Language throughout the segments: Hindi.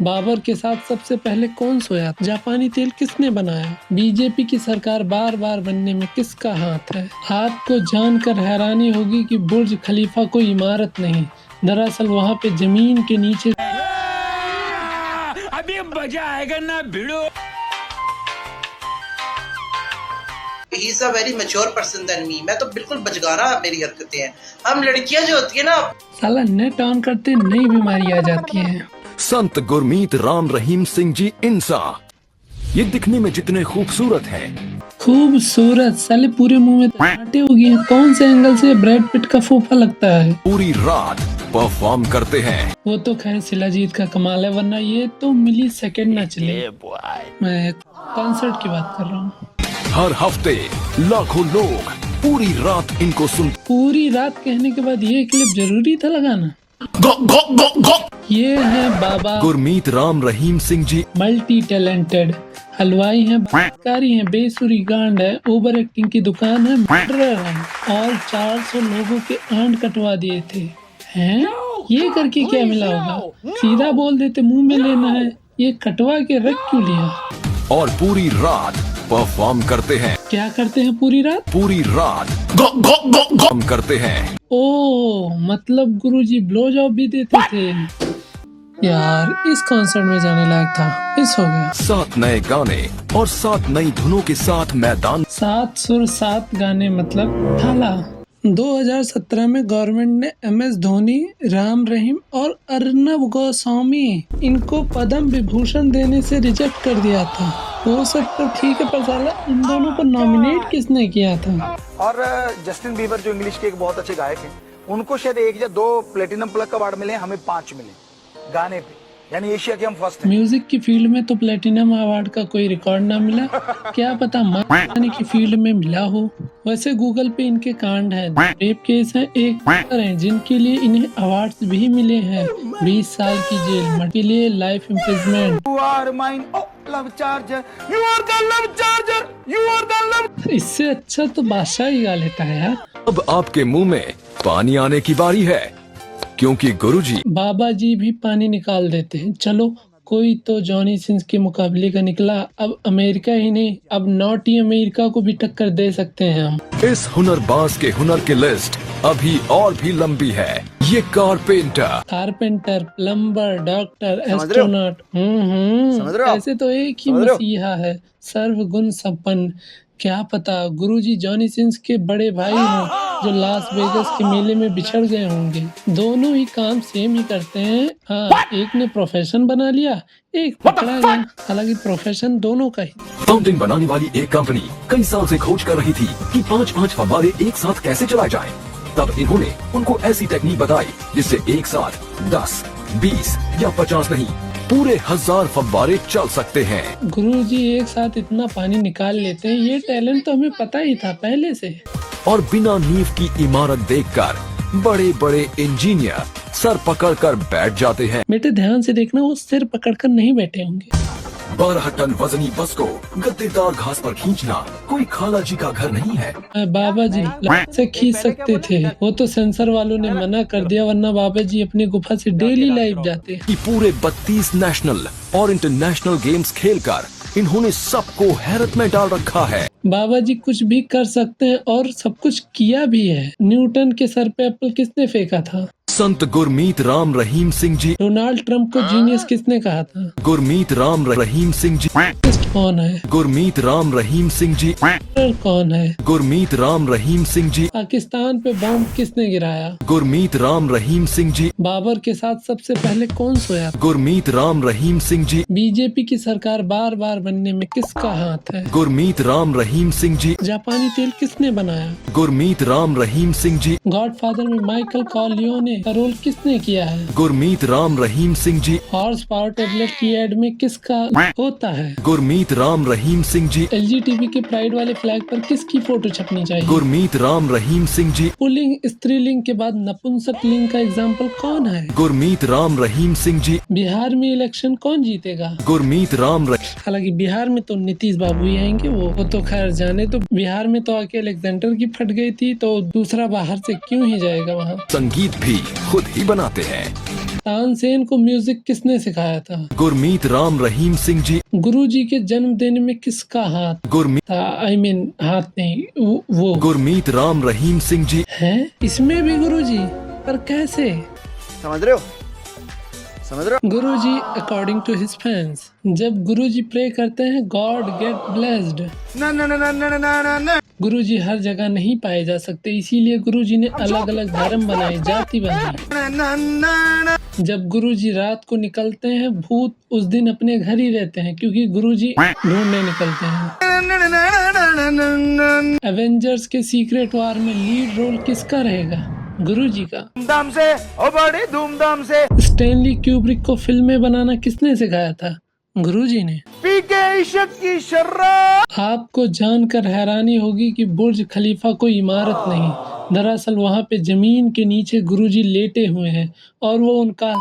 बाबर के साथ सबसे पहले कौन सोया? जापानी तेल किसने बनाया? बीजेपी की सरकार बार बार बनने में किसका हाथ है? आपको जानकर हैरानी होगी कि बुर्ज खलीफा कोई इमारत नहीं, दरअसल वहाँ पे जमीन के नीचे अभी मजा आएगा ना भिड़ो। He is a very mature person than me. मैं तो बिल्कुल बचगाना मेरी हरकतें हैं। हम लड़कियां जो होती है ना, साला नेट ऑन करते नई बीमारी आ जाती है। संत गुरमीत राम रहीम सिंह जी इंसा, ये दिखने में जितने खूबसूरत हैं, खूबसूरत साले पूरे मुंह में कांटे हो गए हैं। कौन से एंगल से ब्रैड पिट का फूफा लगता है? पूरी रात परफॉर्म करते हैं। वो तो खैर शिलाजीत का कमाल है, वरना ये तो मिली सेकंड ना चले। मैं कॉन्सर्ट की बात कर रहा हूँ। हर हफ्ते लाखों लोग पूरी रात इनको सुन। पूरी रात कहने के बाद ये क्लिप जरूरी था लगाना। गो, गो, गो, गो। ये है बाबा गुरमीत राम रहीम सिंह जी, मल्टी टैलेंटेड, हलवाई हैं, कारी हैं, बेसुरी गांड है, ओवर एक्टिंग की दुकान है, मर्डरर है और 400 लोगों के आंड कटवा दिए थे। हैं? ये करके क्या मिला होगा? सीधा बोल देते मुंह में लेना है, ये कटवा के रख क्यों लिया? और पूरी रात परफॉर्म करते हैं। क्या करते हैं पूरी रात? पूरी रात गो, गो, गो, गो। हम करते हैं। ओह, मतलब गुरुजी ब्लो जॉब भी देते थे। यार इस कॉन्सर्ट में जाने लायक था, मिस हो गया। 7 नए गाने और 7 नई धुनों के साथ मैदान। 7 सुर 7 गाने मतलब हाला। 2017 में गवर्नमेंट ने MS धोनी, राम रहीम और अर्नब गोस्वामी इनको पद्म विभूषण देने से रिजेक्ट कर दिया था। वो सब तो ठीक है, पर साला इन दोनों को नॉमिनेट किसने किया था? और जस्टिन बीबर जो इंग्लिश के एक बहुत अच्छे गायक हैं, उनको शायद 1 या 2 प्लेटिनम प्लग अवार्ड मिले, हमें 5 मिले गाने पे, यानी एशिया के हम फर्स्ट हैं। म्यूजिक की फील्ड में तो प्लेटिनम अवार्ड का कोई रिकॉर्ड ना मिला, क्या पता माने की फील्ड में मिला हो। वैसे गूगल पे इनके कांड हैं, रेप केस हैं, एक हैं जिनके लिए इन्हें अवार्ड्स भी मिले हैं। 20 साल की जेल, मर्डर के लिए life imprisonment. You are mine, oh love charger, you are the love charger, you are the love। इससे अच्छा तो बादशाह ही गा लेता है यार। अब आपके मुंह में पानी आने की बारी है, क्योंकि गुरुजी बाबा जी भी पानी निकाल देते हैं। चलो कोई तो जॉनी सिंस के मुकाबले का निकला। अब अमेरिका ही नहीं, अब नॉटी अमेरिका को भी टक्कर दे सकते हैं हम। इस हुनरबाज के हुनर की लिस्ट अभी और भी लंबी है। ये कारपेंटर, प्लम्बर, डॉक्टर, एस्ट्रोनॉट, ऐसे तो एक ही मसीहा है, सर्वगुण संपन्न। क्या पता गुरुजी जॉनी सिंस के बड़े भाई हों जो लास वेगस के मेले में बिछड़ गए होंगे। दोनों ही काम सेम ही करते हैं। हाँ, एक ने प्रोफेशन बना लिया, एक पकड़ा गया। हालांकि प्रोफेशन दोनों का ही। फाउंटेन बनाने वाली एक कंपनी कई साल से खोज कर रही थी कि 5-5 फव्वारे एक साथ कैसे चलाए जाएं। तब इन्होंने उनको ऐसी टेक्निक बताई जिससे एक साथ 10, 20 या 50 नहीं, पूरे 1000 फव्वारे चल सकते हैं। गुरुजी एक साथ इतना पानी निकाल लेते हैं, ये टैलेंट तो हमें पता ही था पहले से। और बिना नींव की इमारत देखकर बड़े बड़े इंजीनियर सर पकड़कर बैठ जाते हैं। बेटे ध्यान से देखना, वो सिर पकड़कर नहीं बैठे होंगे। 12 टन वजनी बस को गद्देदार घास पर खींचना कोई खाला जी का घर नहीं है। बाबा जी से खींच सकते थे, वो तो सेंसर वालों ने मना कर दिया, वरना बाबा जी अपनी गुफा से डेली लाइव जाते। कि पूरे 32 नेशनल और इंटरनेशनल गेम्स खेलकर इन्होंने सबको हैरत में डाल रखा है। बाबा जी कुछ भी कर सकते हैं और सब कुछ किया भी है। न्यूटन के सर पे एप्पल किसने फेंका था? संत गुरमीत राम रहीम सिंह जी। डोनाल्ड ट्रंप को जीनियस किसने कहा था? गुरमीत राम रहीम सिंह जी। कौन है? गुरमीत राम रहीम सिंह जी। कौन है? गुरमीत राम रहीम सिंह जी। पाकिस्तान पे बम किसने गिराया? गुरमीत राम रहीम सिंह जी। बाबर के साथ सबसे पहले कौन सोया? गुरमीत राम रहीम सिंह जी। बीजेपी की सरकार बार बार बनने में किसका हाथ है? गुरमीत राम रहीम सिंह जी। जापानी तेल किसने बनाया? गुरमीत राम रहीम सिंह जी। गॉडफादर में माइकल कॉर्लियोने का रोल किसने किया है? Gurmeet Ram Rahim Singh ji. Horse power tablet की एड में किसका होता है? गुरमीत राम रहीम सिंह जी। LGTB के प्राइड वाले फ्लैग पर किसकी फोटो छपनी चाहिए? गुरमीत राम रहीम सिंह जी। पुल्लिंग स्त्रीलिंग के बाद नपुंसक लिंग का एग्जाम्पल कौन है? गुरमीत राम रहीम सिंह जी। बिहार में इलेक्शन कौन जीतेगा? गुरमीत राम हालांकि बिहार में तो नीतीश बाबू ही आएंगे। वो तो खैर जाने, तो बिहार में तो आके अलेक्जेंडर की फट गई थी, तो दूसरा बाहर से क्यों ही जाएगा वहाँ। संगीत भी खुद ही बनाते हैं। तानसेन को म्यूजिक किसने सिखाया था? गुरमीत राम रहीम सिंह जी। गुरुजी के जन्मदिन में किसका हाथ गुरमीत था? हाथ नहीं, वो गुरमीत राम रहीम सिंह जी है। इसमें भी गुरुजी, पर कैसे? समझ रहे हो? गुरुजी अकॉर्डिंग टू हिज फैंस, जब गुरुजी प्रे करते हैं गॉड गेट ब्लेस्ड। गुरुजी हर जगह नहीं पाए जा सकते, इसीलिए गुरुजी ने अलग अलग धर्म बनाए, जाति बनाई। जब गुरुजी रात को निकलते हैं, भूत उस दिन अपने घर ही रहते हैं, क्योंकि गुरुजी ढूंढने निकलते हैं। एवेंजर्स के सीक्रेट वार में लीड रोल किसका रहेगा? गुरुजी का। धूमधाम से और बड़े धूमधाम से। स्टैनली क्यूब्रिक को फिल्में बनाना किसने सिखाया था? गुरुजी ने। पी के इश्क की शर्राब। आपको जानकर हैरानी होगी कि बुर्ज खलीफा कोई इमारत नहीं, दरअसल वहाँ पे जमीन के नीचे गुरुजी लेटे हुए हैं और वो उनका।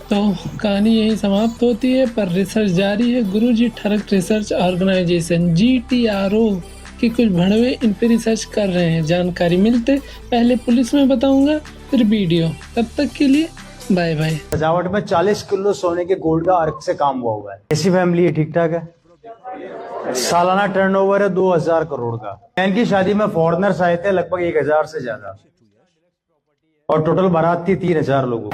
तो कहानी यही समाप्त होती है, पर रिसर्च जारी है। गुरुजी ठरक रिसर्च ऑर्गेनाइजेशन GTRO कि कुछ भड़वे इन पे रिसर्च कर रहे हैं। जानकारी मिलते पहले पुलिस में बताऊंगा, फिर वीडियो। तब तक के लिए बाय बाय। सजावट में 40 किलो सोने के गोल्ड का अर्क से काम हुआ है। ऐसी फैमिली है, ठीक ठाक है। सालाना टर्नओवर है 2000 करोड़ का। बहन की शादी में फॉरेनर्स आए थे लगभग 1000 से ज्यादा, और टोटल बारात थी 3000 लोगों।